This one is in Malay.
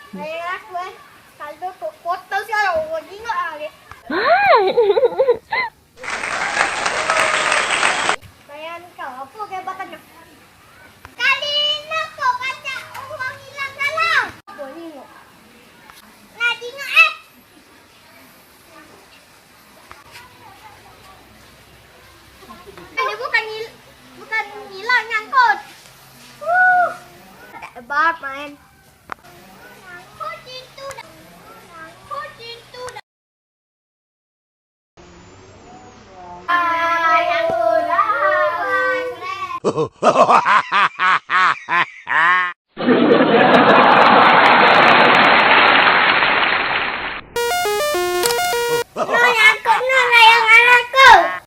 Saya aku kalau kotor sekali orang ingat lagi. Bayang kau apa ke batannya? Kali nak kau baca orang hilang dalam. Apa ni? Nak tengok Ini bukan hilang nyangkot. Tak hebat main. Nyangkot itu dah. Nyangkot itu dah. Yang ulang.